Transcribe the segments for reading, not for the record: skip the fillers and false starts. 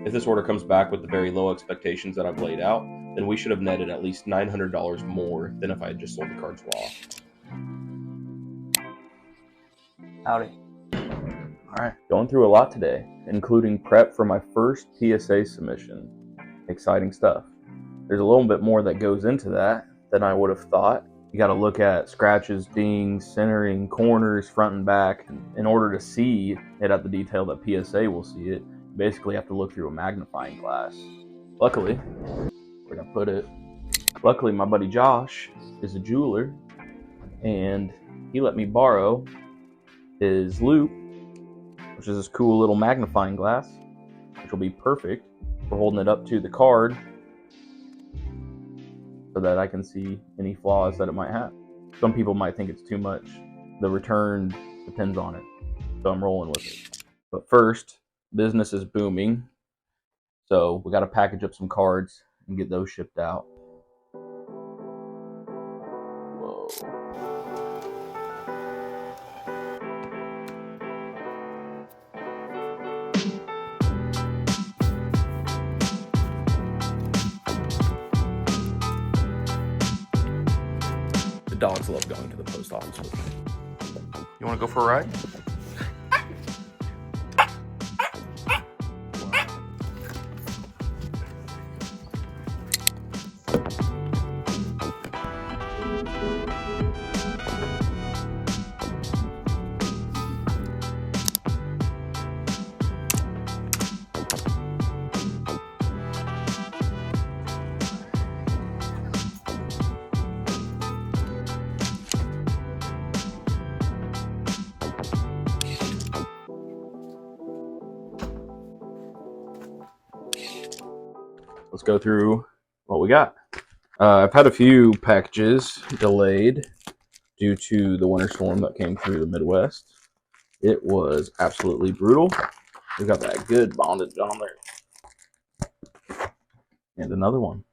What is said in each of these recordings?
If this order comes back with the very low expectations that I've laid out, then we should have netted at least $900 more than if I had just sold the cards raw. Howdy. All right. Going through a lot today, including prep for my first PSA submission. Exciting stuff. There's a little bit more that goes into that than I would have thought. You got to look at scratches, dings, centering, corners, front and back. In order to see it at the detail that PSA will see it, you basically have to look through a magnifying glass. Luckily, where'd I put it? Luckily, my buddy Josh is a jeweler, and he let me borrow his loupe, which is this cool little magnifying glass, which will be perfect for holding it up to the card so that I can see any flaws that it might have. Some people might think it's too much. The return depends on it, so I'm rolling with it. But first, business is booming, so we got to package up some cards and get those shipped out. Whoa. The dogs love going to the post office with me. You want to go for a ride? Let's go through what we got. I've had a few packages delayed due to the winter storm that came through the Midwest. It was absolutely brutal. We got that good bondage on there. And another one.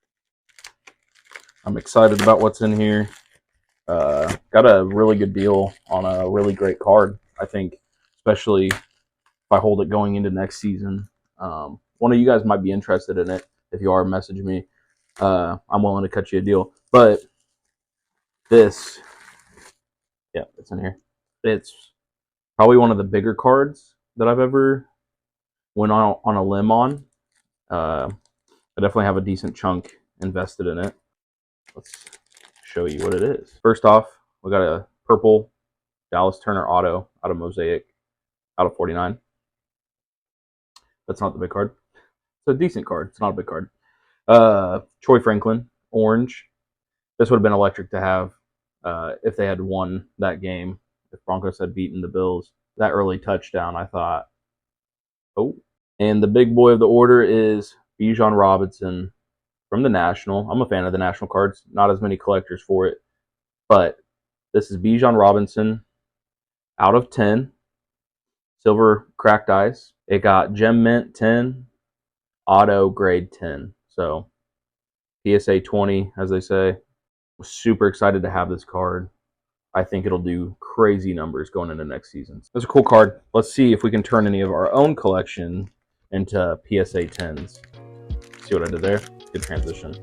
I'm excited about what's in here. Got a really good deal on a really great card, I think, especially if I hold it going into next season. One of you guys might be interested in it. If you are, message me. I'm willing to cut you a deal. But this, yeah, it's in here. It's probably one of the bigger cards that I've ever went on a limb on. I definitely have a decent chunk invested in it. Let's show you what it is. First off, we got a purple Dallas Turner auto out of Mosaic, out of 49. That's not the big card. It's a decent card. It's not a big card. Troy Franklin, orange. This would have been electric to have if they had won that game. If Broncos had beaten the Bills. That early touchdown, I thought, oh. And the big boy of the order is Bijan Robinson from the National. I'm a fan of the National cards. Not as many collectors for it. But this is Bijan Robinson out of 10. Silver cracked ice. It got gem mint 10. Auto grade 10. So PSA 20, as they say. Was super excited to have this card. I think it'll do crazy numbers going into next season. It's a cool card. Let's see if we can turn any of our own collection into PSA 10s. See what I did there? Good transition.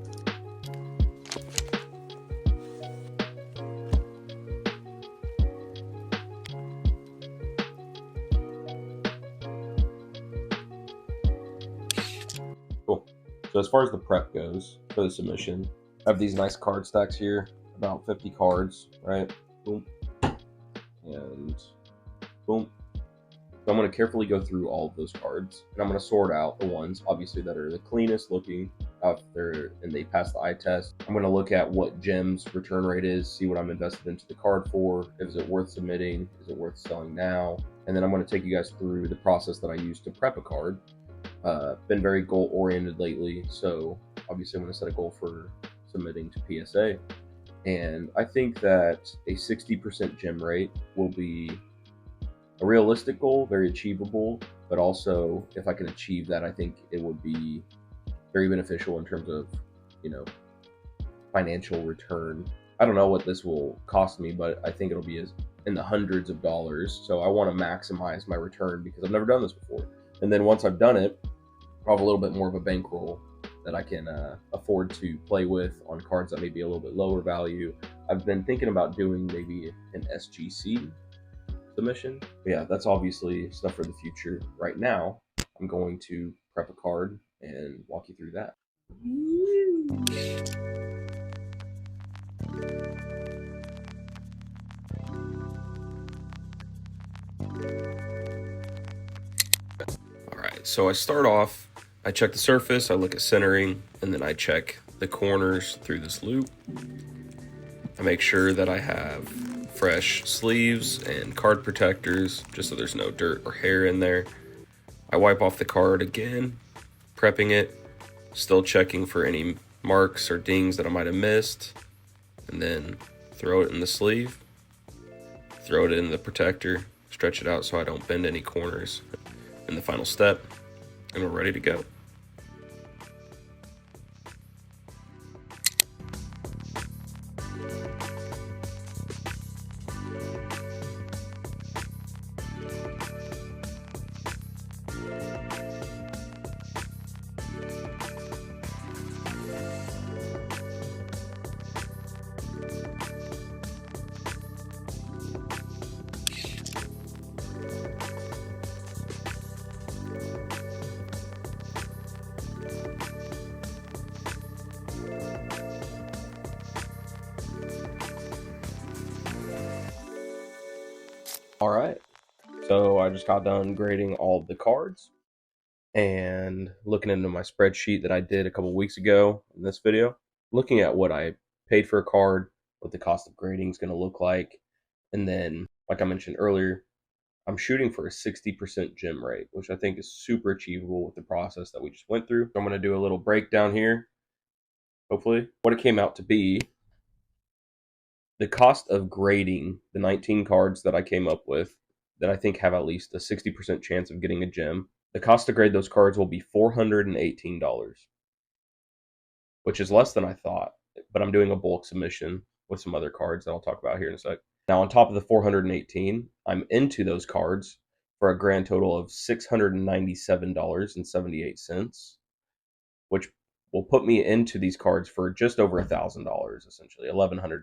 Cool. So as far as the prep goes for the submission, I have these nice card stacks here, about 50 cards, right? Boom. And boom. So I'm going to carefully go through all of those cards, and I'm going to sort out the ones, obviously, that are the cleanest looking out there, and they pass the eye test. I'm going to look at what gems return rate is, see what I'm invested into the card for. Is it worth submitting? Is it worth selling now? And then I'm going to take you guys through the process that I use to prep a card. Been very goal oriented lately, so obviously I'm going to set a goal for submitting to PSA. And I think that a 60% gem rate will be a realistic goal, very achievable, but also if I can achieve that, I think it would be very beneficial in terms of, financial return. I don't know what this will cost me, but I think it'll be in the hundreds of dollars. So I want to maximize my return because I've never done this before. And then once I've done it, I'll have a little bit more of a bankroll that I can afford to play with on cards that may be a little bit lower value. I've been thinking about doing maybe an SGC submission. But yeah, that's obviously stuff for the future. Right now, I'm going to prep a card and walk you through that. All right, so I start off, I check the surface, I look at centering, and then I check the corners through this loop. I make sure that I have fresh sleeves and card protectors, just so there's no dirt or hair in there. I wipe off the card again, prepping it, still checking for any marks or dings that I might have missed, and then throw it in the sleeve, throw it in the protector, stretch it out so I don't bend any corners in the final step, and we're ready to go. All right, so I just got done grading all of the cards and looking into my spreadsheet that I did a couple weeks ago in this video, looking at what I paid for a card, what the cost of grading is going to look like, and then, like I mentioned earlier, I'm shooting for a 60% gem rate, which I think is super achievable with the process that we just went through. So I'm going to do a little breakdown here, hopefully, what it came out to be. The cost of grading the 19 cards that I came up with that I think have at least a 60% chance of getting a gem, the cost to grade those cards will be $418, which is less than I thought, but I'm doing a bulk submission with some other cards that I'll talk about here in a sec. Now, on top of the 418, I'm into those cards for a grand total of $697.78, which will put me into these cards for just over $1,000, essentially $1,100.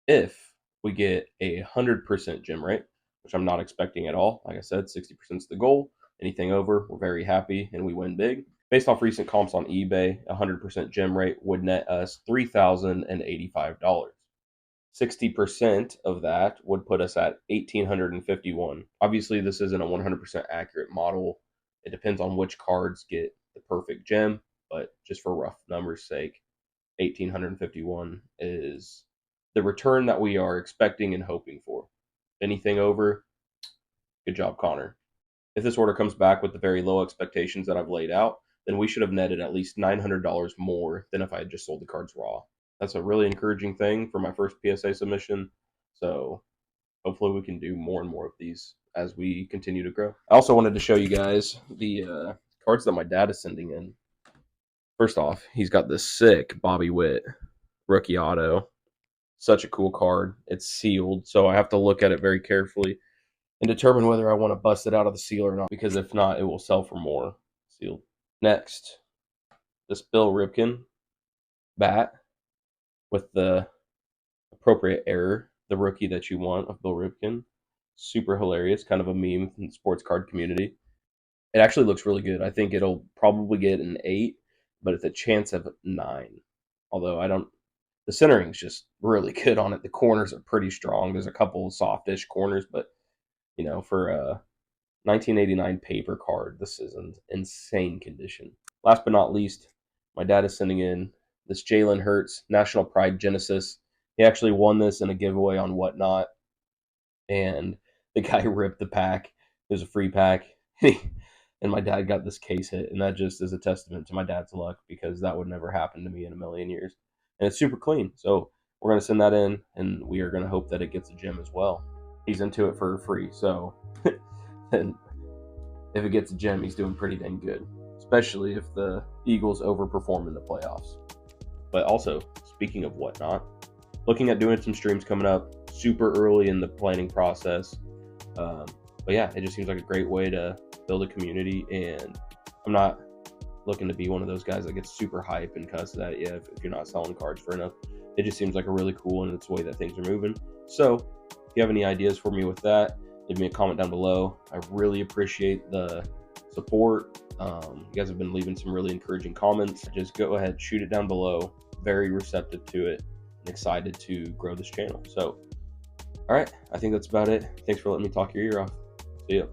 If we get a 100% gem rate, which I'm not expecting at all. Like I said, 60% is the goal. Anything over, we're very happy and we win big. Based off recent comps on eBay, a 100% gem rate would net us $3,085. 60% of that would put us at $1,851. Obviously, this isn't a 100% accurate model. It depends on which cards get the perfect gem, but just for rough numbers' sake, 1,851 is the return that we are expecting and hoping for. Anything over, good job, Connor. If this order comes back with the very low expectations that I've laid out, then we should have netted at least $900 more than if I had just sold the cards raw. That's a really encouraging thing for my first PSA submission. So hopefully we can do more and more of these as we continue to grow. I also wanted to show you guys the cards that my dad is sending in. First off, he's got this sick Bobby Witt rookie auto. Such a cool card. It's sealed, so I have to look at it very carefully and determine whether I want to bust it out of the seal or not, because if not, it will sell for more sealed. Next, this Bill Ripken bat with the appropriate error, the rookie that you want of Bill Ripken. Super hilarious, kind of a meme in the sports card community. It actually looks really good. I think it'll probably get an 8, but it's a chance of 9. Although the centering's just really good on it. The corners are pretty strong. There's a couple of softish corners, but for a 1989 paper card, this is an insane condition. Last but not least, my dad is sending in this Jalen Hurts National Pride Genesis. He actually won this in a giveaway on Whatnot, and the guy ripped the pack. It was a free pack, and my dad got this case hit, and that just is a testament to my dad's luck, because that would never happen to me in a million years. And it's super clean, so we're going to send that in, and we are going to hope that it gets a gem as well. He's into it for free, so and if it gets a gem, he's doing pretty dang good, especially if the Eagles overperform in the playoffs. But also, speaking of Whatnot, looking at doing some streams coming up super early in the planning process. But yeah, it just seems like a great way to build a community, and I'm not looking to be one of those guys that gets super hype and cusses at you if you're not selling cards for enough. It just seems like a really cool and it's the way that things are moving. So if you have any ideas for me with that, leave me a comment down below. I really appreciate the support. You guys have been leaving some really encouraging comments. Just go ahead, shoot it down below. Very receptive to it and excited to grow this channel. So, all right, I think that's about it. Thanks for letting me talk your ear off. See ya.